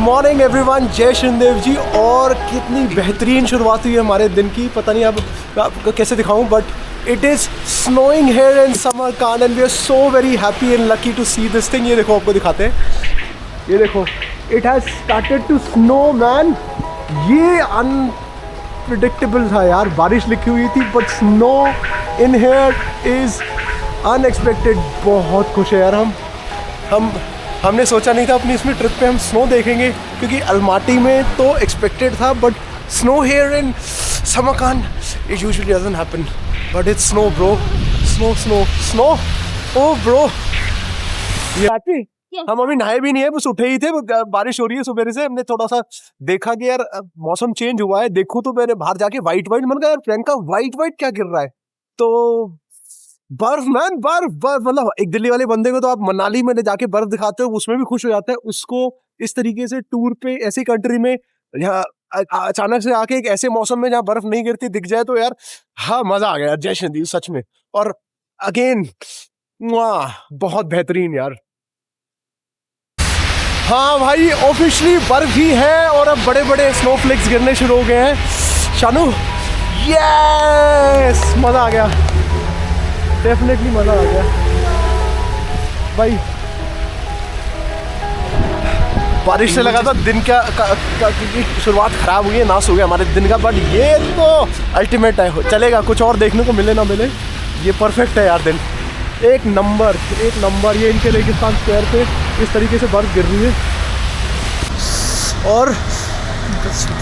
Morning everyone, जय श्रीदेव जी। और कितनी बेहतरीन शुरुआत हुई है हमारे दिन की, पता नहीं अब आपको कैसे दिखाऊं, but it is snowing here in Samarkand and we are so very happy and lucky to see this thing. ये देखो, आपको दिखाते हैं, ये देखो, it has started to snow man. ये अनप्रिडिक्टेबल था यार, बारिश लिखी हुई थी but snow in here is unexpected. बहुत खुश है यार हमने सोचा नहीं था अपनी इसमें ट्रिप पे हम स्नो देखेंगे, क्योंकि अलमाटी में तो एक्सपेक्टेड था, but snow here in Samarkand it usually doesn't happen, but it's snow bro, snow snow snow. Oh bro, हम अभी नहाए भी नहीं है, बस उठे ही थे, बारिश हो रही है सुबह से। हमने थोड़ा सा देखा कि यार मौसम चेंज हुआ है, देखो तो मैंने बाहर जाके वाइट मैंने कहा यार प्रियंका वाइट क्या गिर रहा है, तो बर्फ मैन, बर्फ मतलब एक दिल्ली वाले बंदे को तो आप मनाली में ले जाके बर्फ दिखाते हो, उसमें भी खुश हो जाता है। उसको इस तरीके से टूर पे ऐसी कंट्री में यहाँ अचानक से आके एक ऐसे मौसम में जहाँ बर्फ नहीं गिरती दिख जाए तो यार हाँ, मजा आ गया जय श्री सच में। और अगेन बहुत बेहतरीन यार। हाँ भाई, ऑफिशियली बर्फ ही है और अब बड़े बड़े स्नोफ्लेक्स गिरने शुरू हो गए हैं। शानू, यस, मजा आ गया, डेफिनेटली मजा आ गया भाई। बारिश से लगा था दिन का शुरुआत खराब हुई है, नाश हो गया हमारे दिन का, बट ये तो अल्टीमेट है, चलेगा, कुछ और देखने को मिले ना मिले, ये परफेक्ट है यार दिन, एक नंबर। ये इनके रेगिस्तान स्क्वायर पे इस तरीके से बर्फ गिर रही है और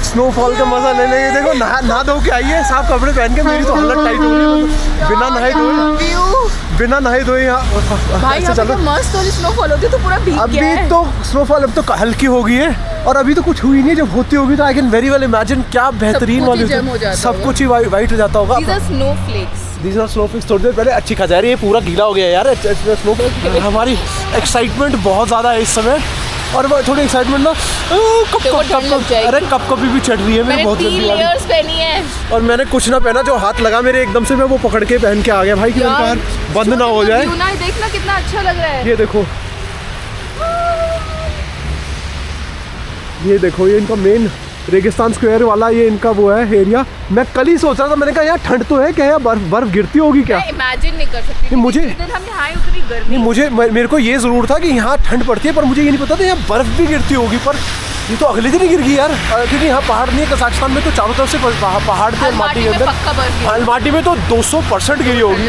स्नोफॉल का मजा ले लेंगे। देखो, नहा धो के आई है, साफ कपड़े पहन के, मेरी तो हालत टाइट हो रही है, बिना नहाए धोए यहाँ भाई यहाँ पे तो मस्त वाली स्नोफॉल होती है, तो पूरा भीग गया है। अभी तो स्नोफॉल अब तो हल्की हो गई है और अभी तो कुछ हुई नहीं, जब होती होगी तो I can very well imagine क्या बेहतरीन वाली, सब कुछ ही वाइट हो जाता होगा। These are snowflakes। थोड़ी देर पहले अच्छी खासा यार, ये पूरा गीला हो गया यार स्नोफॉल। हमारी एक्साइटमेंट बहुत ज़्यादा है इस समय, और थोड़ी एक्साइटमेंट ना कप भी चढ़ रही है मेरे, बहुत जल्दी लेयर्स पहनी है और मैंने कुछ ना पहना, जो हाथ लगा मेरे एकदम से मैं वो पकड़ के पहन के आ गया भाई, कि मेरे पैर बंद ना हो जाए। देखना कितना अच्छा लग रहा है, ये देखो, ये इनका मेन रेगिस्तान स्क्वायर वाला ये इनका वो है एरिया। मैं कल ही सोच रहा था, मैंने कहा यार ठंड तो है क्या, यार बर्फ गिरती होगी क्या, इमेजिन नहीं कर सकती मुझे, मेरे को ये जरूर था कि यहाँ ठंड पड़ती है, पर मुझे ये नहीं पता था यहाँ बर्फ भी गिरती होगी। पर ये तो अगले दिन ही गिर गई यार, क्योंकि यहाँ पहाड़ नहीं है, कजाकिस्तान में तो चारों तरफ से पहाड़ थे, माटी के अंदर, अलमाटी में तो 200% गिरी होगी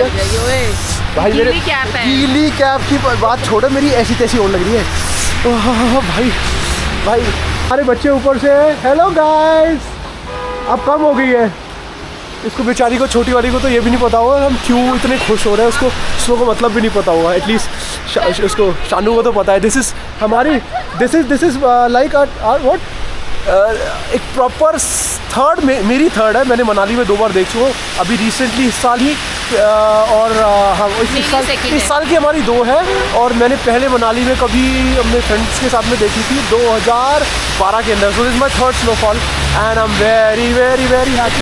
भाई। मेरे गीली कैप की बात छोड़ो, मेरी ऐसी तैसी होने लग रही है भाई। अरे बच्चे ऊपर से, हेलो गाइस, अब कम हो गई है, इसको बेचारी को, छोटी वाली को तो ये भी नहीं पता होगा हम क्यों इतने खुश हो रहे हैं, उसको स्नो का मतलब भी नहीं पता होगा, एटलीस्ट उसको, शानू को तो पता है। दिस इज़ लाइक व्हाट, एक प्रॉपर थर्ड, मेरी थर्ड है, मैंने मनाली में 2 बार देख चुका हूँ, अभी रिसेंटली इस साल ही, और हाँ इस साल की हमारी 2 है, और मैंने पहले मनाली में कभी अपने फ्रेंड्स के साथ में देखी थी 2012 के अंदर। So this is my third snowfall and I am very very very happy.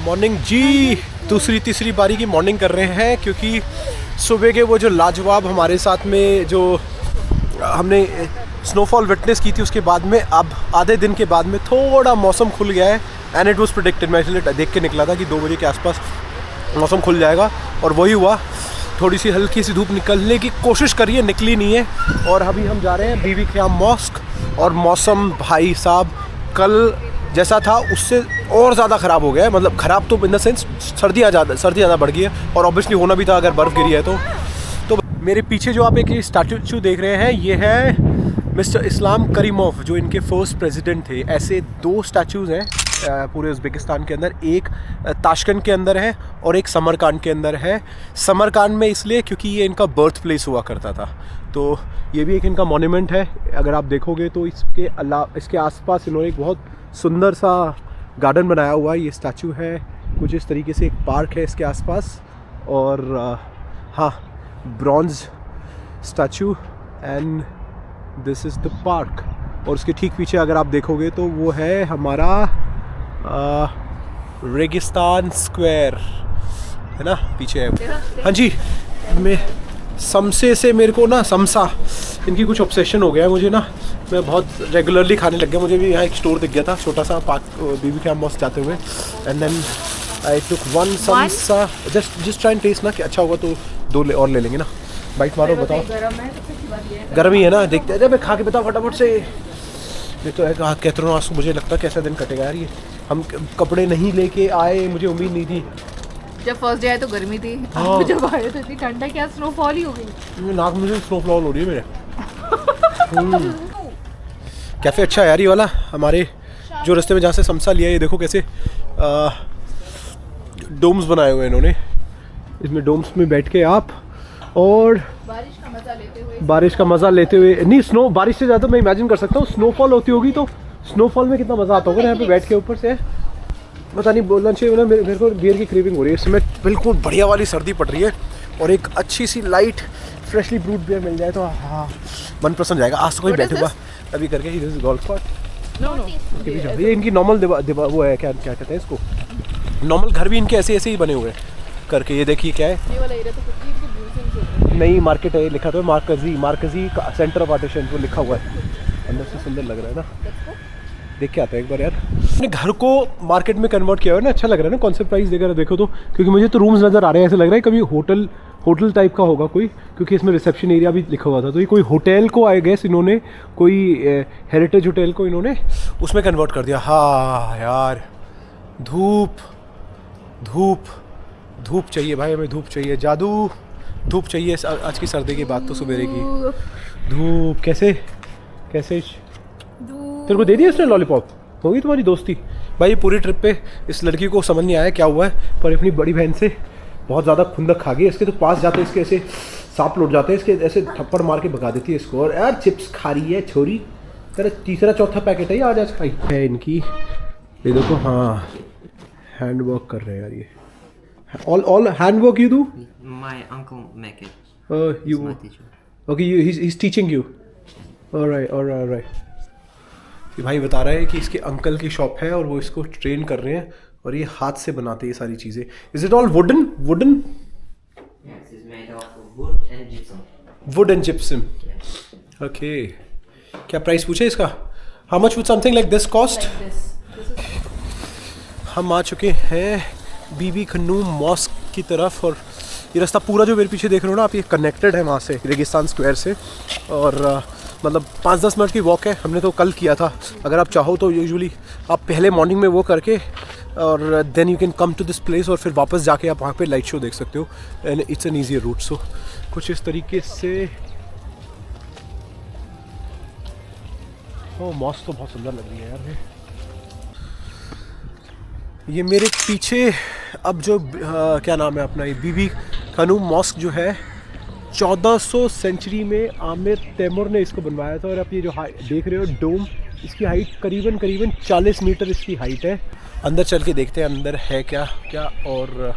Morning ji, तीसरी बारी की मॉर्निंग कर रहे हैं, क्योंकि सुबह के वो जो लाजवाब हमारे साथ में जो हमने स्नोफॉल विटनेस की थी, उसके बाद में अब आधे दिन के बाद में थोड़ा मौसम खुल गया है, एंड इट वाज प्रेडिक्टेड। मैं इसलिए देख के निकला था कि 2 बजे के आसपास मौसम खुल जाएगा, और वही हुआ। थोड़ी सी हल्की सी धूप निकलने की कोशिश करिए, निकली नहीं है। और अभी हम जा रहे हैं बीबी क़याम मॉस्क, और मौसम भाई साहब कल जैसा था उससे और ज़्यादा ख़राब हो गया है, मतलब ख़राब तो इन द सेंस सर्दी ज़्यादा बढ़ गई है, और ऑब्वियसली होना भी था अगर बर्फ़ गिरी है तो मेरे पीछे जो आप एक स्टैचू देख रहे हैं, ये है मिस्टर इस्लाम करीमोव, जो इनके फर्स्ट प्रेसिडेंट थे। ऐसे 2 स्टैचूज़ हैं पूरे उज़्बेकिस्तान के अंदर, एक ताशकंद के अंदर है और एक समरकांड के अंदर है। समरकांड में इसलिए क्योंकि ये इनका बर्थ प्लेस हुआ करता था, तो ये भी एक इनका मॉन्यूमेंट है। अगर आप देखोगे तो इसके आसपास इन्होंने एक बहुत सुंदर सा गार्डन बनाया हुआ है। ये स्टैचू है कुछ इस तरीके से, एक पार्क है इसके आसपास, और हाँ, bronze statue, and this is the park. और उसके ठीक पीछे अगर आप देखोगे तो वो है हमारा रेगिस्तान स्क्वायर, है ना, पीछे है। हाँ जी, मैं समसे से, मेरे को ना समसा, इनकी कुछ ऑब्सेशन हो गया है मुझे ना, मैं बहुत रेगुलरली खाने लग गया। मुझे भी यहाँ एक स्टोर दिख गया था छोटा सा पार्क बीबी कैंप मॉस जाते हुए, and then I took one samosa, just try and taste ना कि अच्छा होगा तो 2 और ले लेंगे ना। बाइट मारो, बताओ। गर्म ही है ना, देखते हैं। मैं खा के बताओ फटाफट से। ये तो है कहते आज मुझे लगता है कैसा दिन कटेगा यार ये। हम कपड़े नहीं लेके आए, मुझे उम्मीद नहीं थी। जब फर्स्ट डे आए तो गर्मी थी, हाँ। अब जब आए तो इतनी ठंडा, क्या स्नोफॉल ही हो गई। नाक मुझे स्नोफॉल हो रही है मेरे। कैफे अच्छा है यार ये वाला। हमारे जो रास्ते में जहाँ से समोसा लिया, ये देखो कैसे डोम्स बनाए हुए हैं इन्होंने। इसमें डोम्स में बैठ के आप और बारिश का मजा लेते हुए नहीं, स्नो बारिश से ज़्यादा मैं इमेजिन कर सकता हूँ स्नोफॉल होती होगी, तो स्नोफॉल में कितना मज़ा आता होगा यहाँ पे बैठ के ऊपर से। पता नहीं बोलना चाहिए ना, मेरे को बियर की क्रेविंग हो रही है इस समय। बिल्कुल बढ़िया वाली सर्दी पड़ रही है और एक अच्छी सी लाइट फ्रेशली ब्रूड बियर मिल जाए तो हाँ मन प्रसन्न जाएगा। आज तो कोई बैठूंगा अभी करके। गोल्फ कोर्ट ये इनकी नॉर्मल वो है, क्या क्या कहते हैं इसको, नॉर्मल घर भी इनके ऐसे ऐसे ही बने हुए हैं करके। ये देखिए क्या है, ये वाला एरिया तो कुछ नहीं, नई मार्केट है, लिखा तो है मार्कजी सेंटर ऑफ आर्टिशन, वो लिखा हुआ है। अंदर से सुंदर लग रहा है ना, देख के आता है एक बार यार। अपने घर को मार्केट में कन्वर्ट किया हुआ है ना, अच्छा लग रहा है ना कॉन्सेप्ट प्राइस देकर देखो तो। क्योंकि मुझे तो रूम्स नज़र आ रहे हैं, ऐसे लग रहा है कभी होटल टाइप का होगा कोई, क्योंकि इसमें रिसेप्शन एरिया भी लिखा हुआ था। तो ये कोई होटल को आई गेस इन्होंने, कोई हेरिटेज होटल को इन्होंने उसमें कन्वर्ट कर दिया। हाँ यार, धूप धूप धूप चाहिए भाई, हमें धूप चाहिए, जादू धूप चाहिए आज की सर्दी की बात तो सवेरे की। धूप कैसे तेरे को दे दिया इसने लॉलीपॉप? होगी तुम्हारी दोस्ती भाई। ये पूरी ट्रिप पे इस लड़की को समझ नहीं आया क्या हुआ है, पर अपनी बड़ी बहन से बहुत ज़्यादा खुंदक खा गई। इसके तो पास जाते इसके ऐसे सांप लौट जाते हैं, इसके ऐसे थप्पड़ मार के भगा देती है इसको। और यार चिप्स खा रही है छोरी, तेरा तीसरा चौथा पैकेट है ये आज खाई है इनकी। ये देखो, हाँ हैंड वर्क कर रहे हैं यार ये। All handwork you do? My uncle make it. You. He's my teacher. Okay, he's teaching you. All right. ये भाई बता रहा है कि इसके अंकल की शॉप है और वो इसको ट्रेन कर रहे हैं और ये हाथ से बनाते हैं ये सारी चीज़ें। Is it all wooden? Yes, it's made of wood and gypsum. Wood and gypsum. Yes. Okay. क्या प्राइस पूछे इसका? How much would something like this cost? हम आ चुके हैं बीबी खन्नू मॉस्क की तरफ, और ये रास्ता पूरा जो मेरे पीछे देख रहे हो ना आप, ये कनेक्टेड है वहाँ से रेगिस्तान स्क्वायर से। और मतलब 5-10 मिनट की वॉक है। हमने तो कल किया था। अगर आप चाहो तो यूजुअली आप पहले मॉर्निंग में वो करके और then you can come to this place, और फिर वापस जाके आप वहाँ पे लाइट शो देख सकते हो, and it's an easy route. So कुछ इस तरीके से। ओ मॉस्क तो बहुत सुंदर लग रही है यार। ये मेरे पीछे अब जो क्या नाम है अपना, ये बीबी खन्नू मॉस्क जो है 1400 सेंचुरी में आमिर तैमूर ने इसको बनवाया था। और आप ये जो देख रहे हो डोम, इसकी हाइट करीबन 40 मीटर इसकी हाइट है। अंदर चल के देखते हैं अंदर है क्या। और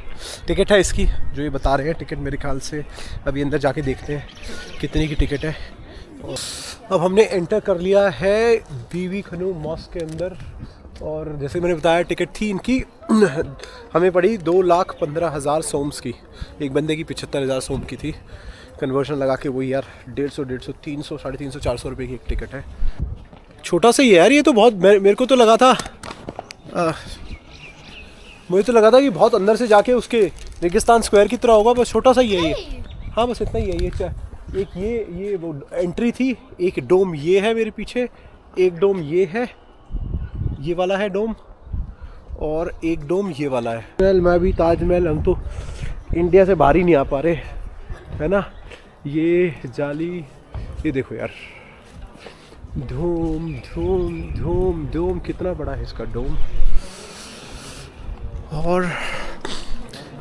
टिकट है इसकी जो ये बता रहे हैं, टिकट मेरे ख्याल से अभी अंदर जाके देखते हैं कितनी की टिकट है। अब हमने एंटर कर लिया है बीबी खन्नू मॉस्क के अंदर, और जैसे मैंने बताया टिकट थी इनकी हमें पड़ी 2,15,000 सोम्स की। एक बंदे की 75,000 सोम की थी। कन्वर्शन लगा के वही यार 150, 300, 350, 400 रुपये की एक टिकट है। छोटा सा ही है यार ये तो। बहुत मेरे को तो लगा था मुझे तो लगा था कि बहुत अंदर से जाके उसके रेगिस्तान स्क्वायर की तरह होगा, बस छोटा सा ही है ये। हाँ बस इतना ही है ये। एक ये वो एंट्री थी। एक डोम ये है मेरे पीछे, एक डोम ये है, ये वाला है डोम, और एक डोम ये वाला है। मैं भी ताजमहल, हम तो इंडिया से बाहर ही नहीं आ पा रहे है ना। ये जाली, ये देखो यार, धूम धूम धूम धूम, कितना बड़ा है इसका डोम। और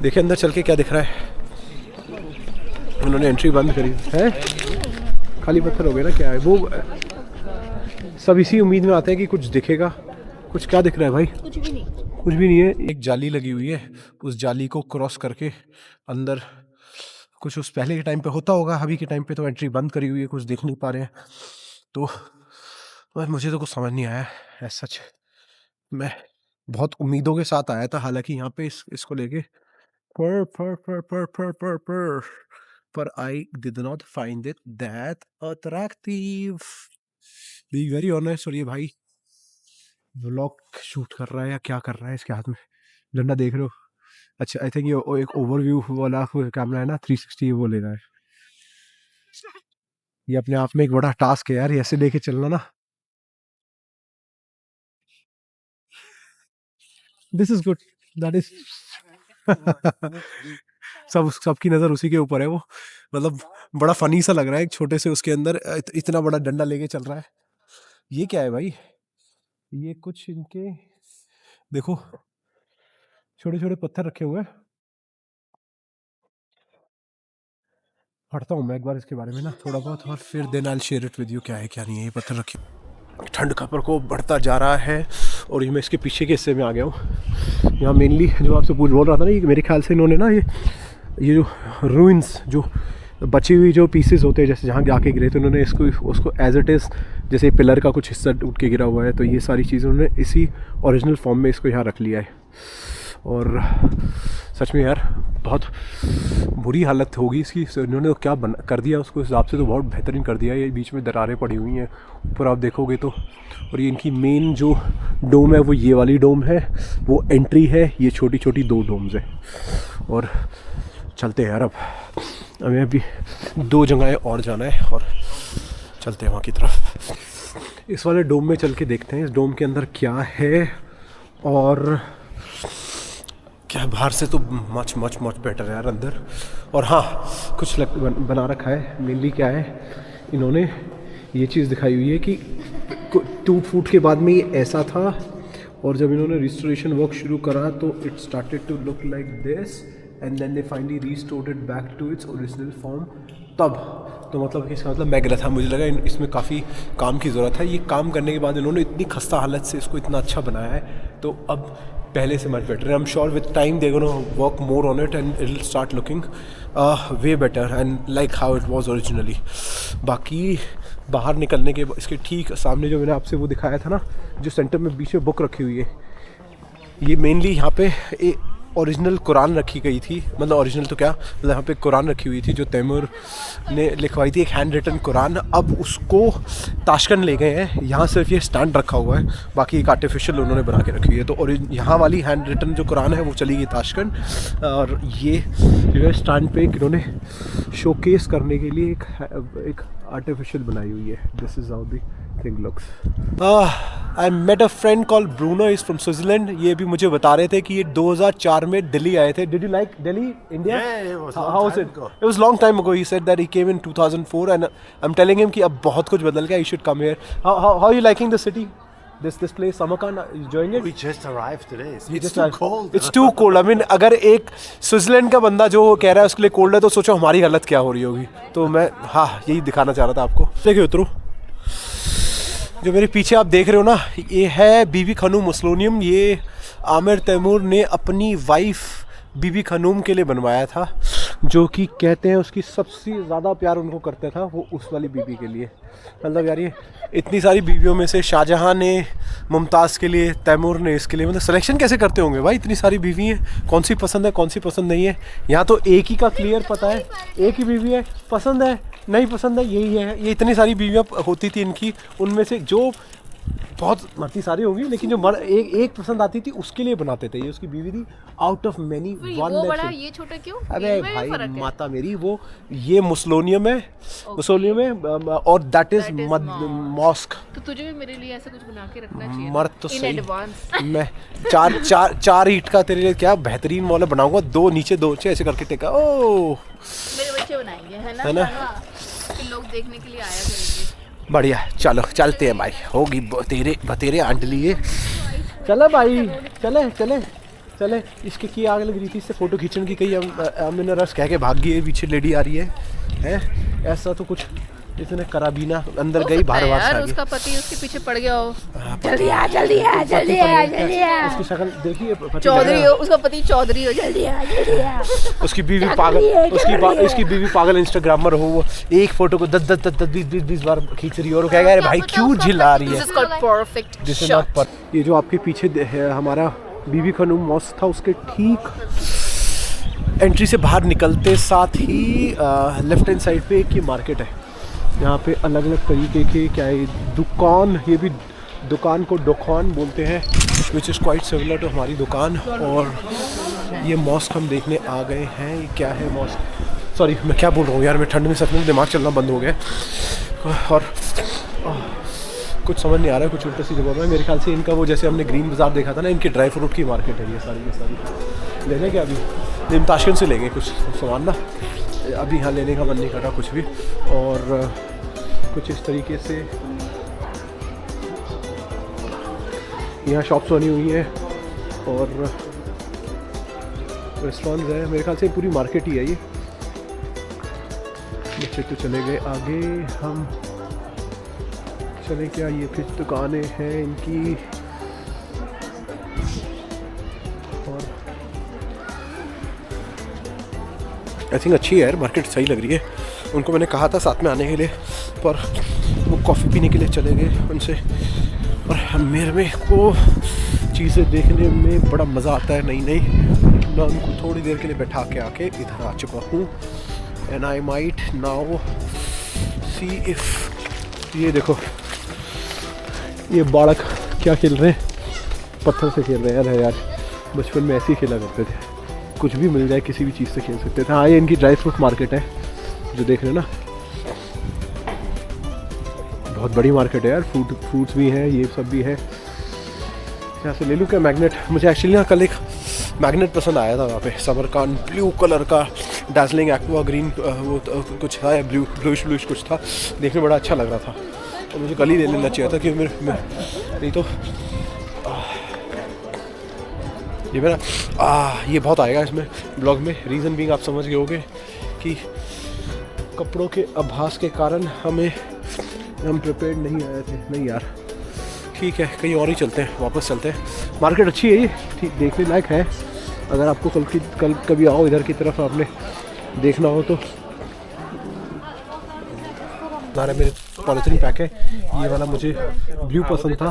देखिए अंदर चल के क्या दिख रहा है। उन्होंने एंट्री बंद करी है, खाली पत्थर हो गए ना। क्या है वो, सब इसी उम्मीद में आते हैं कि कुछ दिखेगा। कुछ क्या दिख रहा है भाई? कुछ भी नहीं है। एक जाली लगी हुई है, उस जाली को क्रॉस करके अंदर कुछ उस पहले के टाइम पे होता होगा, अभी के टाइम पे तो एंट्री बंद करी हुई है, कुछ देख नहीं पा रहे हैं। तो मुझे तो कुछ समझ नहीं आया है सच। मैं बहुत उम्मीदों के साथ आया था हालांकि यहाँ पे इसको लेके, पर I did not find it that attractive. Being very honest. और ये भाई व्लॉग शूट कर रहा है या क्या कर रहा है, इसके हाथ में डंडा देख रहे हो। अच्छा आई थिंक ये एक ओवरव्यू वाला कैमरा है ना, 360 वो ले रहा है। ये अपने आप में एक बड़ा टास्क है यार, ये ऐसे लेके चलना ना। This is good, that is सबकी नज़र उसी के ऊपर है। वो मतलब बड़ा फनी सा लग रहा है, एक छोटे से उसके अंदर इतना बड़ा डंडा लेके चल रहा है। ये क्या है भाई, ये कुछ इनके देखो छोटे छोटे पत्थर रखे हुए हैं। पढ़ता हूँ मैं एक बार इसके बारे में ना थोड़ा बहुत, और फिर then I will share it with you क्या है क्या नहीं है। ये पत्थर रखे, ठंड का प्रकोप बढ़ता जा रहा है। और ये मैं इसके पीछे के हिस्से में आ गया हूँ। यहाँ मेनली जो आपसे बोल रहा था ना, ये मेरे ख्याल से इन्होंने ना ये जो रूइंस, जो बची हुई जो पीसेस होते हैं, जैसे जहाँ जाके गिरे तो उन्होंने उसको एज इट इज़, जैसे पिलर का कुछ हिस्सा टूट के गिरा हुआ है, तो ये सारी चीज़ें उन्होंने इसी ओरिजिनल फॉर्म में इसको यहाँ रख लिया है। और सच में यार बहुत बुरी हालत होगी इसकी। इन्होंने तो क्या कर दिया उसको, हिसाब से तो बहुत बेहतरीन कर दिया है। ये बीच में दरारें पड़ी हुई हैं ऊपर आप देखोगे तो। और ये इनकी मेन जो डोम है वो ये वाली डोम है, वो एंट्री है। ये छोटी छोटी 2 डोम्स है। और चलते हैं यार, अब हमें अभी 2 जगहें और जाना है और चलते हैं वहाँ की तरफ। इस वाले डोम में चल के देखते हैं इस डोम के अंदर क्या है। और क्या बाहर से तो मच मच मच बेटर है यार अंदर। और हाँ कुछ बना रखा है। मेनली क्या है, इन्होंने ये चीज़ दिखाई हुई है कि टूट फूट के बाद में ये ऐसा था, और जब इन्होंने रिस्टोरेशन वर्क शुरू करा तो it started to look like this, and then they finally restored it back to its original form. तब तो मतलब कि इसका मतलब मैं गलत था, मुझे लगा इसमें काफ़ी काम की ज़रूरत है। ये काम करने के बाद इन्होंने इतनी खस्ता हालत से इसको इतना अच्छा बनाया है, तो अब पहले से मच बेटर है। I am sure with time they gonna work more on it and it will start looking way better and like how it was originally. बाकी बाहर निकलने के इसके ठीक सामने जो मैंने आपसे वो दिखाया था ना, जो सेंटर में बीच में बुक रखी हुई है, ये मेनली यहाँ पे ओरिजिनल कुरान रखी गई थी। मतलब ओरिजिनल तो क्या, मतलब यहाँ पे कुरान रखी हुई थी जो तैमूर ने लिखवाई थी, एक हैंड रिटन कुरान। अब उसको ताशकंद ले गए हैं, यहाँ सिर्फ ये स्टैंड रखा हुआ है, बाकी एक आर्टिफिशियल उन्होंने बना के रखी हुई है। तो और यहाँ वाली हैंड रिटन जो कुरान है वो चली गई ताशकंद। और ये जो है स्टैंड पे इन्होंने शोकेस करने के लिए एक आर्टिफिशियल बनाई हुई है। This is how the thing looks. I met a friend called Bruno, is from Switzerland. ये भी मुझे बता रहे थे कि ये 2004 में दिल्ली आए थे। Did you like Delhi, India? How was it? It was long time ago. He said that he came in 2004 and I am telling him कि अब बहुत कुछ बदल गया, you should come here. How you liking the city? This place, Samarkand, you enjoying it? We just arrived today. It's too cold. It's too cold. I mean, अगर एक Switzerland का बंदा जो कह रहा है उसके लिए कोल्ड है, तो सोचो हमारी हालत क्या हो रही होगी। तो मैं यही दिखाना चाह रहा था आपको। देखिए उतरो, जो मेरे पीछे आप देख रहे हो ना, ये है बीबी खनूम मौसोलियम। ये आमिर तैमूर ने अपनी वाइफ बीबी खनूम के लिए बनवाया था, जो कि कहते हैं उसकी सबसे ज़्यादा प्यार उनको करता था वो उस वाली बीबी के लिए। मतलब यार ये इतनी सारी बीवियों में से शाहजहां ने मुमताज़ के लिए, तैमूर ने इसके लिए, मतलब सिलेक्शन कैसे करते होंगे भाई, इतनी सारी बीवी हैं, कौन सी पसंद है कौन सी पसंद नहीं है। यहाँ तो एक ही का क्लियर पता है, एक ही बीवी है, पसंद है नहीं पसंद है यही है। ये इतनी सारी बीवियाँ होती थी इनकी, उनमें से जो बहुत मरती सारी होंगी, लेकिन जो एक पसंद आती थी उसके लिए बनाते थे। ये उसकी बीवी थी, आउट ऑफ मैनी वन। वो बड़ा ये छोटा क्यों? अबे भाई माता मेरी, वो ये मुसोलियम है, मुसोलियम है, और दैट इज मॉस्क। तो तुझे भी मेरे लिए ऐसा कुछ बना के रखना चाहिए मर्द तो इन सही। एडवांस। मैं चार ईंट का तेरे लिए क्या बेहतरीन वाला बनाऊंगा, 2 नीचे 2 ऐसे करके टेका। ओ मेरे बच्चे बनाएंगे, है ना? कि लोग देखने के लिए आया करेंगे। बढ़िया, चलो चलते हैं भाई, होगी बतेरे आंट लिए। चलो भाई, चले। इसके की आग लग रही थी, इससे फोटो खींचने की, कहीं हम इन रस कह के भाग गई है, पीछे लेडी आ रही है। ऐसा तो कुछ इसने करा भी ना, अंदर गई बाहर यार उसका पति उसके पीछे पड़ गया हो। जल्दी आ। उसकी शक्ल देखिए, चौधरी हो, उसका पति चौधरी हो। जल्दी आ। उसकी बीवी पागल, उसकी बीवी पागल इंस्टाग्रामर हो, वो एक फोटो को 10-20 बार खींच रही है, और कह भाई क्यों झिला रही है। This is called perfect this is shot. Not. ये जो आपके पीछे है हमारा बीबी खनूम मॉस्क था, उसके ठीक एंट्री से बाहर निकलते साथ ही लेफ्ट हैंड साइड पे एक ये मार्केट है। यहाँ पे अलग अलग तरीके के क्या है दुकान, ये भी दुकान को दुकान बोलते हैं, which is quite similar to हमारी दुकान। और ये मॉस्क हम देखने आ गए हैं। ये क्या है मॉस्क, सॉरी मैं क्या बोल रहा हूँ यार, मैं ठंड में सच में दिमाग चलना बंद हो गया और कुछ समझ नहीं आ रहा है, कुछ उल्टा सी जगह में। मेरे ख्याल से इनका वो जैसे हमने ग्रीन बाज़ार देखा था ना, इनकी ड्राई फ्रूट की मार्केट है ये सारी लेने क्या अभी हम ताशकंद से लेंगे कुछ सामान ना, अभी यहाँ लेने का मन नहीं कर रहा कुछ भी। और कुछ इस तरीके से यहाँ शॉप्स बनी हुई हैं और रेस्टोरेंट्स है। मेरे ख्याल से पूरी मार्केट ही है ये। बच्चे तो चले गए आगे, हम चले क्या, ये फिर दुकानें हैं इनकी। और आई थिंक अच्छी है यार, मार्केट सही लग रही है। उनको मैंने कहा था साथ में आने के लिए, पर वो कॉफ़ी पीने के लिए चले गए उनसे। और मेरे को चीज़ें देखने में बड़ा मज़ा आता है नई नई। मैं उनको थोड़ी देर के लिए बैठा के आके इधर आ चुका हूँ। And I might now see if, ये देखो ये बालक क्या खेल रहे हैं, पत्थर से खेल रहे हैं यार। बचपन में ऐसे ही खेला करते थे, कुछ भी मिल जाए किसी भी चीज़ से खेल सकते थे। हाँ ये इनकी ड्राई फ्रूट मार्केट है जो देख रहे हैं ना, बहुत बड़ी मार्केट है यार। फ्रूट्स भी हैं, ये सब भी है। यहाँ से ले लूँ क्या मैग्नेट? मुझे एक्चुअली ना कल एक मैग्नेट पसंद आया था वहाँ पे, समरकांड ब्लू कलर का डार्जिलिंग एक्वा ग्रीन, वो कुछ था ब्लूइश कुछ था, देखने में बड़ा अच्छा लग रहा था। और मुझे कल ही ले लेना चाहिए था कि नहीं तो ये मेरा ये बहुत आएगा इसमें ब्लॉग में। रीज़न बीइंग आप समझ गए होंगे कि कपड़ों के आभास के कारण हम प्रिपेयर्ड नहीं आए थे। नहीं यार ठीक है, कहीं और ही चलते हैं, वापस चलते हैं। मार्केट अच्छी है ये, ठीक देखने लायक है। अगर आपको कल कभी आओ इधर की तरफ, आपने देखना हो तो। मेरे पॉलिथीन पैक है, ये वाला मुझे ब्लू पसंद था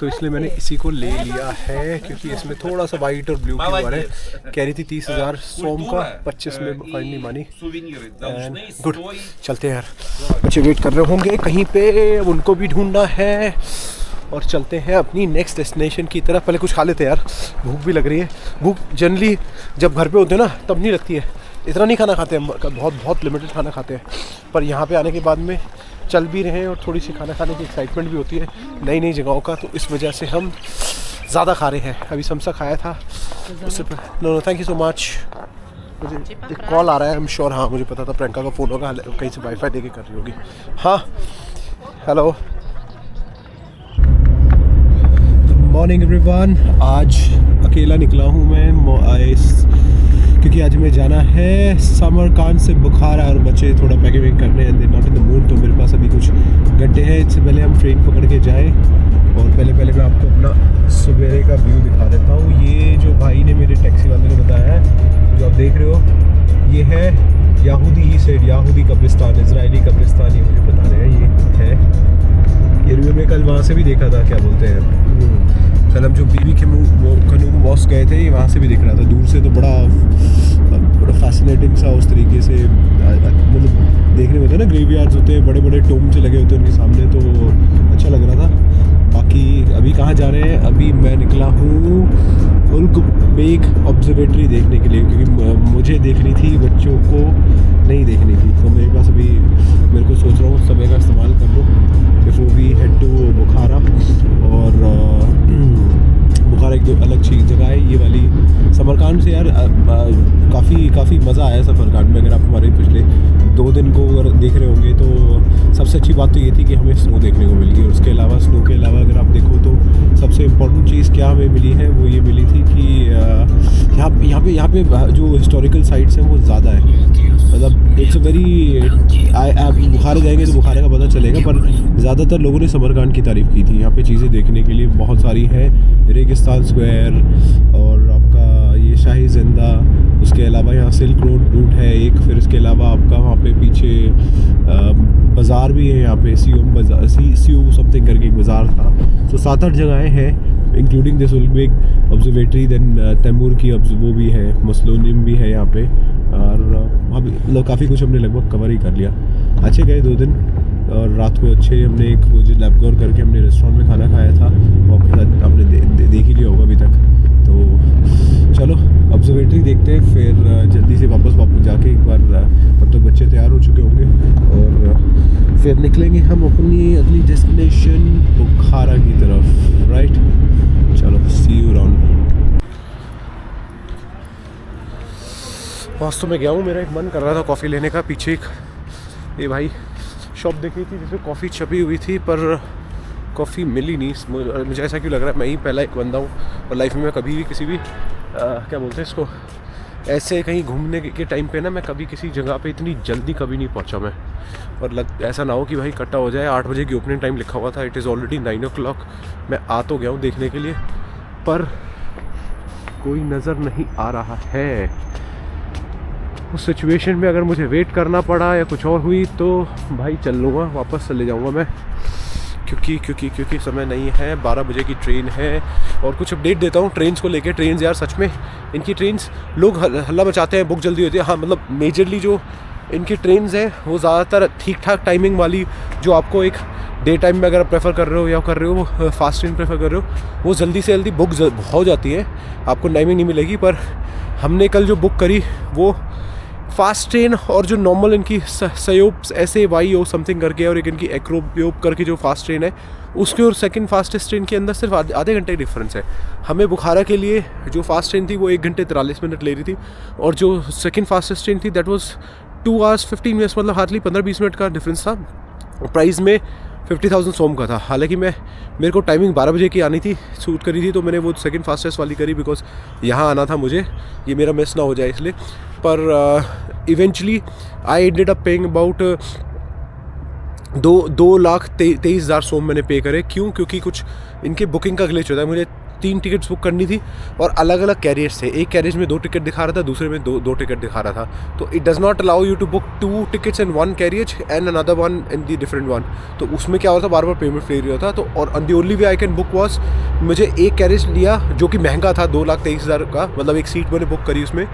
तो इसलिए मैंने इसी को ले लिया है, क्योंकि इसमें थोड़ा सा वाइट और ब्लू की बार है। कह रही थी 30,000 सोम का, 25 में फाइनली मानी। गुड, चलते हैं यार। बच्चे वेट कर रहे होंगे कहीं पे, उनको भी ढूंढना है और चलते हैं अपनी नेक्स्ट डेस्टिनेशन की तरफ। पहले कुछ खा लेते हैं यार, भूख भी लग रही है। भूख जनरली जब घर पे होते हैं ना तब नहीं लगती है, इतना नहीं खाना खाते हैं, बहुत लिमिटेड खाना खाते हैं। पर यहाँ पे आने के बाद में चल भी रहे हैं और थोड़ी सी खाना खाने की एक्साइटमेंट भी होती है नई नई जगहों का, तो इस वजह से हम ज़्यादा खा रहे हैं। अभी समोसा खाया था उससे। No thank you so much. मुझे एक कॉल आ रहा है, आई एम श्योर। हाँ मुझे पता था प्रियंका का फ़ोन होगा, कहीं से वाईफाई दे के कर रही होगी। हाँ हेलो, मॉर्निंग एवरीवन। आज अकेला निकला हूँ मैं क्योंकि आज हमें जाना है समरकांड से बुखारा, और बच्चे थोड़ा पैकिंग करने हैं, नॉट इन द मूड। तो मेरे पास अभी कुछ घंटे हैं, इससे पहले हम ट्रेन पकड़ के जाएं। और पहले मैं आपको अपना सवेरे का व्यू दिखा देता हूँ। ये जो भाई ने मेरे टैक्सी वाले ने बताया है, जो आप देख रहे हो, ये है यहूदी ही साइड, यहूदी कब्रिस्तान, इजरायली कब्रिस्तान, ये मुझे बता रहे हैं। ये है ये रिव्यू में कल वहाँ से भी देखा था, क्या बोलते हैं, कल हम जो बीबी के खनूम मॉस्क गए थे, ये वहाँ से भी दिख रहा था दूर से। तो बड़ा फैसिनेटिंग सा उस तरीके से, मतलब देखने में होता है ना, ग्रेवयार्ड्स होते हैं, बड़े बड़े टोम से लगे होते हैं उनके सामने, तो अच्छा लग रहा था। बाकी अभी कहाँ जा रहे हैं? अभी मैं निकला हूँ उल्क बेग ऑब्जर्वेटरी देखने के लिए, क्योंकि मुझे देखनी थी, बच्चों को नहीं देखनी थी। तो मेरे पास अभी, मेरे को सोच रहा हूँ समय का इस्तेमाल कर लूँ बिफोर वी हेड टू बुखारा। और बुखारा एक अलग चीज़ जगह है ये वाली। समरकांड से यार काफ़ी मज़ा आया समरकांड में। अगर आप हमारे पिछले 2 दिन को अगर देख रहे होंगे तो सबसे अच्छी बात तो ये थी कि हमें स्नो देखने को मिल गई। और उसके अलावा, स्नो के अलावा अगर आप देखो तो सबसे इम्पोर्टेंट चीज़ क्या हमें मिली है, वो ये मिली थी कि यहाँ पे जो हिस्टोरिकल साइट्स हैं वो ज़्यादा है। मतलब इट्स अ वेरी, आप बुखारा जाएंगे तो बुखारा का पता चलेगा, पर ज़्यादातर लोगों ने समरकांड की तारीफ़ की थी। यहाँ पे चीज़ें देखने के लिए बहुत सारी है, रेगिस्तान स्क्वायर और आपका ये शाही जिंदा, उसके अलावा यहाँ सिल्क रोड रूट है एक, फिर इसके अलावा आपका वहाँ पे पीछे बाज़ार भी है, यहाँ पे सीयू समथिंग करके एक बाज़ार था। तो 7-8 जगहें हैं including this Ulugh Beg observatory, then Timur की वो भी है, मसलोनिम भी है यहाँ पे, और हम काफ़ी कुछ हमने लगभग कवर ही कर लिया। अच्छे गए 2 दिन, और रात को अच्छे हमने एक वो जो लैबगोर करके हमने रेस्टोरेंट में खाना खाया था, वो आपके साथ आपने देख ही लिया होगा अभी तक। तो चलो ऑब्जर्वेटरी देखते हैं, फिर जल्दी से वापस जाके एक बार, तब तक बच्चे तैयार हो चुके होंगे, और फिर निकलेंगे हम अपनी अगली डेस्टिनेशन बुखारा की तरफ, राइट। चलो सी यू अराउंड। पास तो मैं गया हूँ, मेरा एक मन कर रहा था कॉफ़ी लेने का। पीछे एक ये भाई शॉप देखी थी जिसमें कॉफ़ी छपी हुई थी, पर कॉफ़ी मिली नहीं। मुझे ऐसा क्यों लग रहा है मैं ही पहला एक बंदा हूँ और लाइफ में मैं कभी भी किसी भी क्या बोलते हैं इसको, ऐसे कहीं घूमने के टाइम पे ना, मैं कभी किसी जगह पे इतनी जल्दी कभी नहीं पहुँचा मैं। और ऐसा ना हो कि भाई इकट्ठा हो जाए। 8 बजे की ओपनिंग टाइम लिखा हुआ था, इट इज़ ऑलरेडी 9 o'clock। मैं आ तो गया हूँ देखने के लिए, पर कोई नज़र नहीं आ रहा है। उस सिचुएशन में अगर मुझे वेट करना पड़ा या कुछ और हुई तो भाई चल लूँगा, वापस चले जाऊँगा मैं, क्योंकि समय नहीं है। 12 बजे की ट्रेन है। और कुछ अपडेट देता हूँ ट्रेन्स को लेके। ट्रेन्स यार सच में इनकी ट्रेन्स लोग हल्ला मचाते हैं, बुक जल्दी होती है। हाँ मतलब मेजरली जो इनकी ट्रेन्स हैं वो ज़्यादातर ठीक ठाक टाइमिंग वाली, जो आपको एक डे टाइम में अगर आप प्रेफर कर रहे हो या कर रहे हो फास्ट ट्रेन प्रेफर कर रहे हो, वो जल्दी से जल्दी बुक हो जाती है, आपको टाइमिंग नहीं मिलेगी। पर हमने कल जो बुक करी वो फास्ट ट्रेन, और जो नॉर्मल इनकी सयोप SAYO समथिंग करके, और एक इनकी एक्रोयोप करके जो फास्ट ट्रेन है, उसके और सेकंड फास्टेस्ट ट्रेन के अंदर सिर्फ आधे घंटे डिफरेंस है। हमें बुखारा के लिए जो फास्ट ट्रेन थी वो 1 घंटे 43 मिनट ले रही थी, और जो सेकंड फास्टेस्ट ट्रेन थी दैट वाज 2 hours 15 minutes, मतलब हार्डली 15-20 मिनट का डिफरेंस था। प्राइस में 50,000 सोम का था। हालांकि मेरे को टाइमिंग 12 बजे की आनी थी, शूट करी थी, तो मैंने वो सेकंड फास्टेस्ट वाली करी, बिकॉज यहाँ आना था मुझे, ये मेरा मिस ना हो जाए इसलिए। पर eventually I ended up paying about 2,23,000 सोम मैंने पे करे। क्यों? क्योंकि कुछ इनके बुकिंग का ग्लिच होता है। मुझे 3 टिकट्स बुक करनी थी और अलग अलग कैरियर्स थे। एक कैरियर्स में 2 टिकट दिखा रहा था, दूसरे में दो टिकट दिखा रहा था। तो it does not allow you to book 2 tickets in 1 carriage and another one in the different one. तो उसमें क्या होता था, बार बार पेमेंट फ्री रहा था। तो और the only way I can book was, मुझे एक कैरियज लिया जो कि महंगा था, 2,23,000 का, मतलब एक सीट मैंने बुक करी उसमें,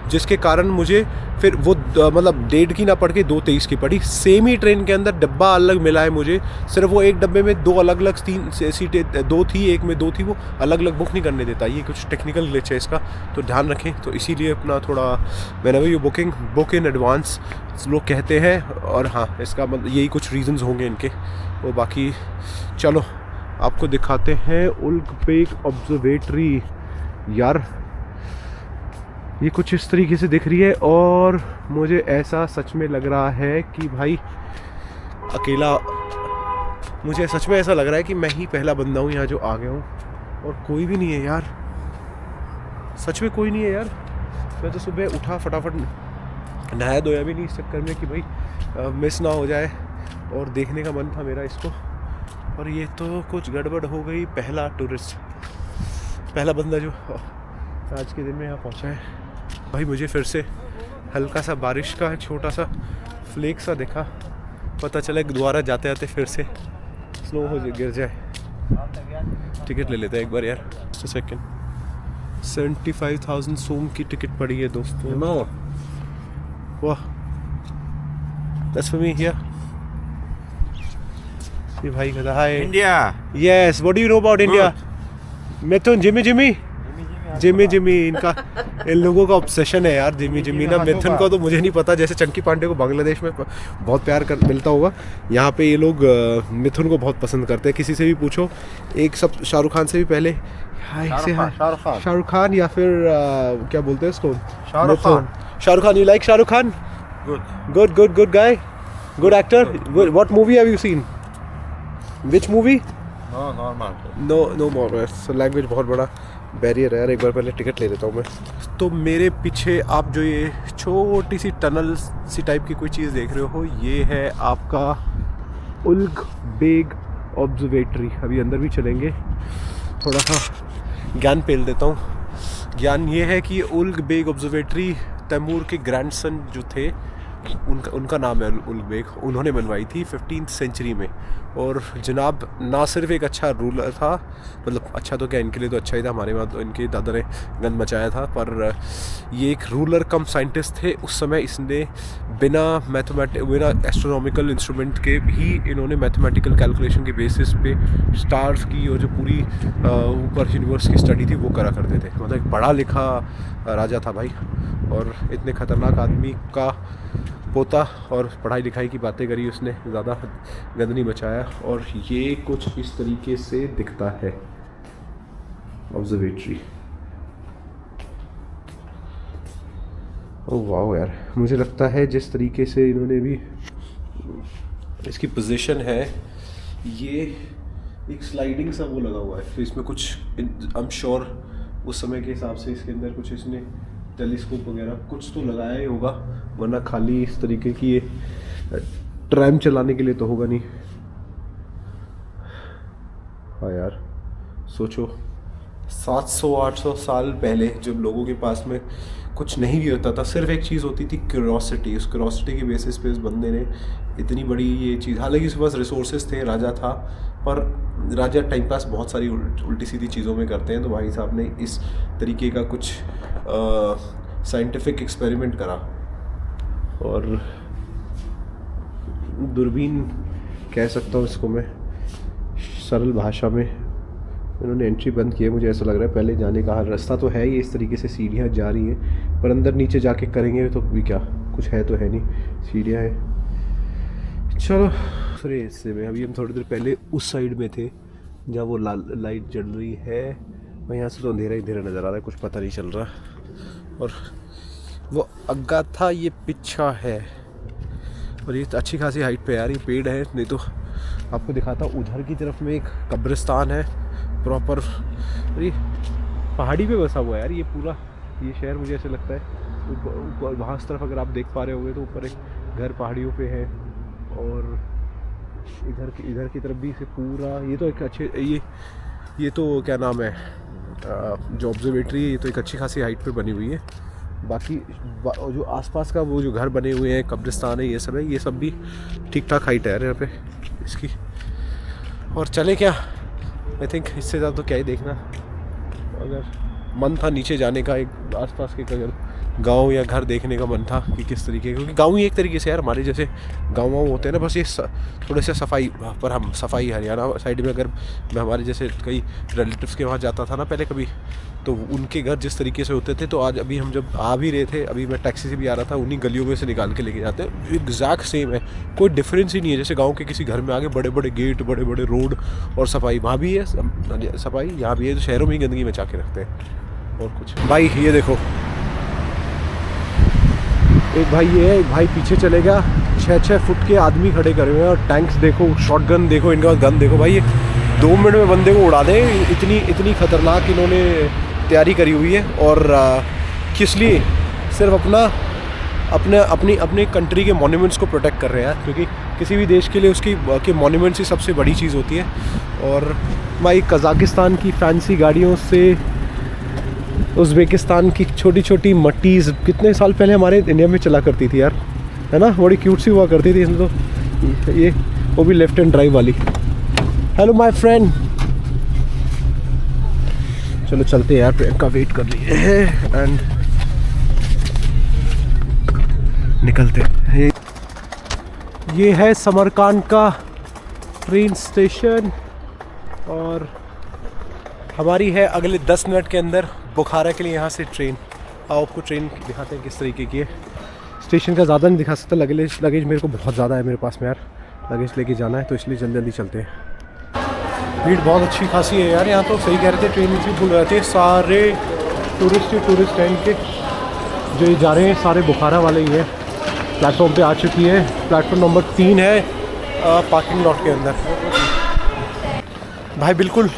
जिसके कारण मुझे फिर वो मतलब 1.5 की ना पड़ के 2,23 की पड़ी। सेम ही ट्रेन के अंदर डब्बा अलग मिला है मुझे, सिर्फ वो एक डब्बे में 2 अलग-अलग 3 सीटें 2 थी, एक में 2 थी, वो अलग-अलग बुक नहीं करने देता। ये कुछ टेक्निकल ग्लिच है इसका, तो ध्यान रखें। तो इसीलिए अपना थोड़ा whenever you book in advance लोग कहते हैं, और हाँ इसका मतलब यही कुछ रीजंस होंगे इनके। वो बाकी चलो आपको दिखाते हैं उल्ग बेग ऑब्जर्वेटरी। यार ये कुछ इस तरीके से दिख रही है, और मुझे ऐसा सच में लग रहा है कि भाई अकेला, मुझे सच में ऐसा लग रहा है कि मैं ही पहला बंदा हूँ यहाँ जो आ गया हूँ, और कोई भी नहीं है यार, सच में कोई नहीं है यार। मैं तो सुबह उठा फटाफट, नहाया धोया भी नहीं इस चक्कर में कि भाई मिस ना हो जाए, और देखने का मन था मेरा इसको, और ये तो कुछ गड़बड़ हो गई। पहला टूरिस्ट, पहला बंदा जो आज के दिन में यहाँ पहुँचा है। भाई मुझे फिर से हल्का सा बारिश का छोटा सा फ्लेक सा दिखा, पता चला कि दोबारा जाते जाते फिर से स्नो हो गिर जाए। टिकट ले लेते हैं एक बार यार, जस्ट अ सेकंड। 75,000 सोम की टिकट पड़ी है दोस्तों। वाह, दैट्स फॉर मी हियर। ये भाई कहता हाय India. Yes, what do you know about India? Mithun, Jimmy इनका, इन लोगों का ऑब्सेशन है यार जिमी ना। मिथुन को तो मुझे नहीं पता, जैसे चंकी पांडे को बांग्लादेश में बहुत प्यार मिलता होगा, यहाँ पे ये लोग मिथुन को बहुत पसंद करते हैं। किसी से भी पूछो, एक सब शाहरुख खान से भी पहले शाहरुख खान या फिर क्या बोलते हैं इसको, Shahrukh Khan. You like Shahrukh Khan? Good guy, good actor. What movie have you seen? Which movie? No more. Language बहुत बड़ा बैरियर है यार। एक बार पहले टिकट ले लेता हूँ मैं। तो मेरे पीछे आप जो ये छोटी सी टनल सी टाइप की कोई चीज़ देख रहे हो, ये है आपका उल्ग बेग ऑब्जर्वेटरी। अभी अंदर भी चलेंगे, थोड़ा सा ज्ञान पेल देता हूँ। ज्ञान ये है कि उल्ग बेग ऑब्जर्वेटरी तैमूर के ग्रैंडसन जो थे उनका नाम है उलबेग, उन्होंने बनवाई थी 15th सेंचुरी में। और जनाब ना सिर्फ एक अच्छा रूलर था, मतलब अच्छा तो क्या, इनके लिए तो अच्छा ही था, हमारे वहाँ तो इनके दादा ने गंद मचाया था, पर ये एक रूलर कम साइंटिस्ट थे उस समय। इसने बिना एस्ट्रोनॉमिकल इंस्ट्रूमेंट के भी इन्होंने मैथमेटिकल कैलकुलेशन के बेसिस पे स्टार्स की और जो पूरी ऊपर यूनिवर्स की स्टडी थी वो करा करते थे। मतलब एक पढ़ा लिखा राजा था भाई, और इतने ख़तरनाक आदमी का पोता, और पढ़ाई लिखाई की बातें करी उसने, ज़्यादा गंद नहीं मचाया। और ये कुछ इस तरीके से दिखता है ऑब्जर्वेटरी। ओह वाह यार, मुझे लगता है जिस तरीके से इन्होंने भी इसकी पोजीशन है, ये एक स्लाइडिंग सा वो लगा हुआ है, तो इसमें कुछ आई एम श्योर उस समय के हिसाब से इसके अंदर कुछ इसने टेलीस्कोप वगैरह कुछ तो लगाया ही होगा, वरना खाली इस तरीके की ये ट्रैम चलाने के लिए तो होगा नहीं। हाँ यार सोचो 700-800 साल पहले जब लोगों के पास में कुछ नहीं भी होता था, सिर्फ एक चीज़ होती थी क्यूरोसिटी। उस क्यूरोसिटी के बेसिस पे उस बंदे ने इतनी बड़ी ये चीज़, हालांकि उसके पास रिसोर्सेज थे, राजा था, पर राजा टाइम पास बहुत सारी उल्टी सीधी चीज़ों में करते हैं, तो भाई साहब ने इस तरीके का कुछ साइंटिफिक एक्सपेरिमेंट करा। और दूरबीन कह सकता हूँ इसको मैं सरल भाषा में। इन्होंने एंट्री बंद की है, मुझे ऐसा लग रहा है पहले जाने का रास्ता तो है, ये इस तरीके से सीढ़ियाँ जा रही हैं, पर अंदर नीचे जाके करेंगे तो भी क्या, कुछ है तो है नहीं, सीढ़ियाँ हैं। चलो फिर इससे में अभी हम थोड़ी देर पहले उस साइड में थे जहाँ वो लाइट जल रही है, और यहाँ से तो अंधेरा ही अंधेरा नज़र आ रहा है, कुछ पता नहीं चल रहा। और वो अग्गा था, ये पीछा है, और ये अच्छी खासी हाइट पे यार, ये पेड़ है। नहीं तो आपको दिखाता हूँ, उधर की तरफ में एक कब्रिस्तान है प्रॉपर, अरे पहाड़ी पे बसा हुआ है यार ये पूरा ये शहर, मुझे ऐसे लगता है। ऊपर वहाँ उस तरफ अगर आप देख पा रहे होंगे तो ऊपर एक घर पहाड़ियों पे है, और इधर की तरफ भी से पूरा, ये तो एक अच्छे ये तो क्या नाम है, जो ऑब्जर्वेटरी है, ये तो एक अच्छी खासी हाइट पे बनी हुई है। बाकी जो आसपास का वो जो घर बने हुए हैं, कब्रिस्तान है, ये सब है, ये सब भी ठीक ठाक हाइट है यार यहाँ पे इसकी। और चले क्या, आई थिंक इससे ज़्यादा तो क्या ही देखना। अगर मन था नीचे जाने का, एक आसपास के अगर गांव या घर देखने का मन था कि किस तरीके, क्योंकि गांव ही एक तरीके से यार हमारे जैसे गाँव होते हैं ना, बस ये थोड़े से सफाई पर, हम सफाई हरियाणा साइड में अगर मैं हमारे जैसे कई रिलेटिव्स के वहाँ जाता था ना पहले कभी, तो उनके घर जिस तरीके से होते थे, तो आज अभी हम जब आ भी रहे थे, अभी मैं टैक्सी से भी आ रहा था, उन्हीं गलियों में से निकाल के लेके जाते हैं, एग्जैक्ट सेम है, कोई डिफरेंस ही नहीं है। जैसे गाँव के किसी घर में आगे बड़े बड़े गेट, बड़े बड़े रोड और सफाई, वहाँ भी है सफाई, यहाँ भी है, तो शहरों में ही गंदगी मचा के रखते हैं। और कुछ भाई ये देखो, एक भाई ये है, एक भाई पीछे चले गया, 6-6 फुट के आदमी खड़े करे हुए हैं, और टैंक्स देखो, शॉटगन देखो, इनके पास गन देखो भाई, ये 2 मिनट में बंदे को उड़ा दें, इतनी ख़तरनाक इन्होंने तैयारी करी हुई है। और किस लिए, सिर्फ अपने कंट्री के मॉन्यूमेंट्स को प्रोटेक्ट कर रहे हैं, क्योंकि किसी भी देश के लिए उसके मॉन्यूमेंट्स ही सबसे बड़ी चीज़ होती है। और भाई कज़ाकिस्तान की फैंसी गाड़ियों से उज़्बेकिस्तान की छोटी छोटी मट्टीज़ कितने साल पहले हमारे इंडिया में चला करती थी यार, है ना, बड़ी क्यूट सी हुआ करती थी। इसमें तो ये वो भी लेफ्ट हैंड ड्राइव वाली। हेलो माय फ्रेंड, चलो चलते हैं यार, ट्रेन का वेट कर लिए हैं एंड निकलते हैं। ये है समरकांड का ट्रेन स्टेशन, और हमारी है अगले 10 मिनट के अंदर बुखारा के लिए यहाँ से ट्रेन। आओ आपको ट्रेन दिखाते हैं किस तरीके की है। स्टेशन का ज़्यादा नहीं दिखा सकता, लगेज मेरे को बहुत ज़्यादा है मेरे पास में यार, लगेज लेके जाना है, तो इसलिए जल्दी जल्दी चलते हैं। भीड़ बहुत अच्छी खासी है यार यहाँ, तो सही कह रहे थे, ट्रेन इतनी फुल रहती है। सारे टूरिस्ट टाइम के जो ये जा रहे हैं सारे बुखारा वाले ही हैं। प्लेटफॉर्म पे आ चुकी है, प्लेटफॉर्म नंबर 3 है पार्किंग लॉट के अंदर। भाई बिल्कुल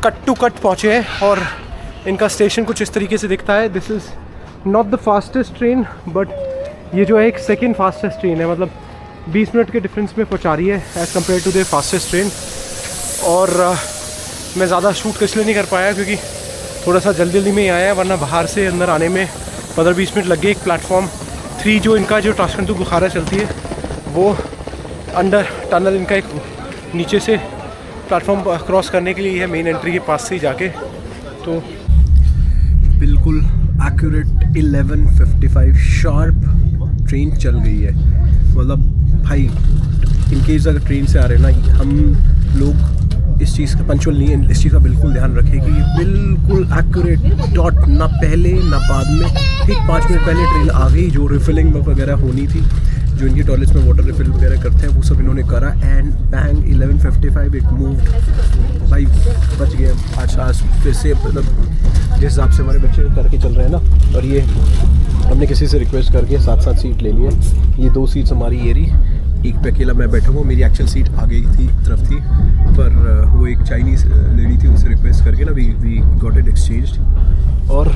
कट टू कट पहुँचे हैं, और इनका स्टेशन कुछ इस तरीके से दिखता है। This is not the fastest train, but ये जो है एक सेकेंड फास्टेस्ट ट्रेन है, मतलब 20 मिनट के डिफरेंस में पहुँचा रही है as compared to the fastest train. और मैं ज़्यादा शूट इसलिए नहीं कर पाया क्योंकि थोड़ा सा जल्दी में ही आया है, वरना बाहर से अंदर आने में 15-20 मिनट लग गए। एक प्लेटफॉर्म 3 जो इनका जो टास्कन टू बुखारा चलती है वो अंडर टनल इनका एक नीचे से प्लेटफॉर्म क्रॉस करने के लिए है, मेन एंट्री के पास से ही जाके। तो बिल्कुल एक्यूरेट 11:55 शार्प ट्रेन चल गई है। मतलब भाई इन केस अगर ट्रेन से आ रहे हैं ना, हम लोग इस चीज़ का पंचुअल नहीं है, इस चीज़ का बिल्कुल ध्यान रखें कि ये बिल्कुल एक्यूरेट डॉट, ना पहले ना बाद में। ठीक 5 मिनट पहले ट्रेन आ गई, जो रिफिलिंग वगैरह होनी थी, जो इनकी टॉयलेट्स में वाटर रिफिल वगैरह करते हैं वो सब इन्होंने करा, एंड बैंग 11:55 इट मूव्ड। भाई बच गए आज फिर से, मतलब जिस हिसाब से हमारे बच्चे करके चल रहे हैं ना। और ये हमने किसी से रिक्वेस्ट करके 7 सीट ले लिए। ये 2 सीट्स हमारी ये रही, एक पे अकेला मैं बैठा हूँ। मेरी एक्चुअल सीट आगे की तरफ थी, पर वो एक चाइनीज़ लेडी थी, उनसे रिक्वेस्ट करके ना वी गॉट इट एक्सचेंज्ड। और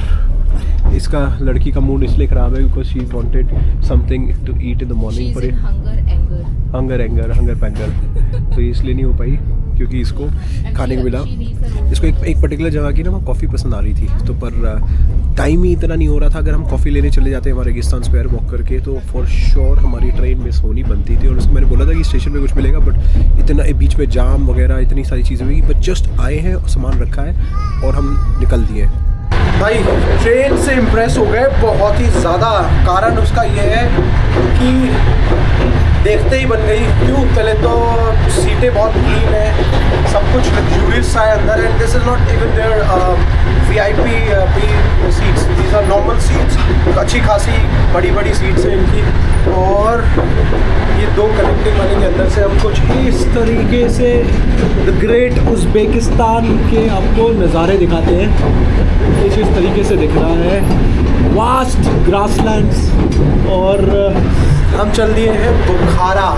इसका लड़की का मूड इसलिए ख़राब है because she wanted something to eat in the morning, पर हंगर पैंगर तो इसलिए नहीं हो पाई क्योंकि इसको खाने को मिला। इसको एक पर्टिकुलर जगह की ना वो कॉफ़ी पसंद आ रही थी, तो पर टाइम ही इतना नहीं हो रहा था। अगर हम कॉफ़ी लेने चले जाते हमारे रेगिस्तान स्क्वायर वॉक करके तो फॉर श्योर हमारी ट्रेन मिस होनी बनती थी। और उसको मैंने बोला था कि स्टेशन पे कुछ मिलेगा, बट इतना बीच में जाम वगैरह इतनी सारी चीज़ें हुई, बट जस्ट आए हैं, सामान रखा है और हम निकल दिए। भाई ट्रेन से इम्प्रेस हो गए बहुत ही ज़्यादा। कारण उसका ये है कि देखते ही बन गई। क्यों? पहले तो सीटें बहुत क्लीन है, सब कुछ लग्जूरियस सा है अंदर, and this is not even there VIP seats, these are normal seats. अच्छी खासी बड़ी सीट्स हैं इनकी। और ये 2 कनेक्टिंग वाले के अंदर से हम कुछ इस तरीके से द ग्रेट उज़्बेकिस्तान के आपको नज़ारे दिखाते हैं। कुछ इस तरीके से दिख रहा है, वास्ट ग्रासलैंड्स। और हम चल दिए हैं बुखारा।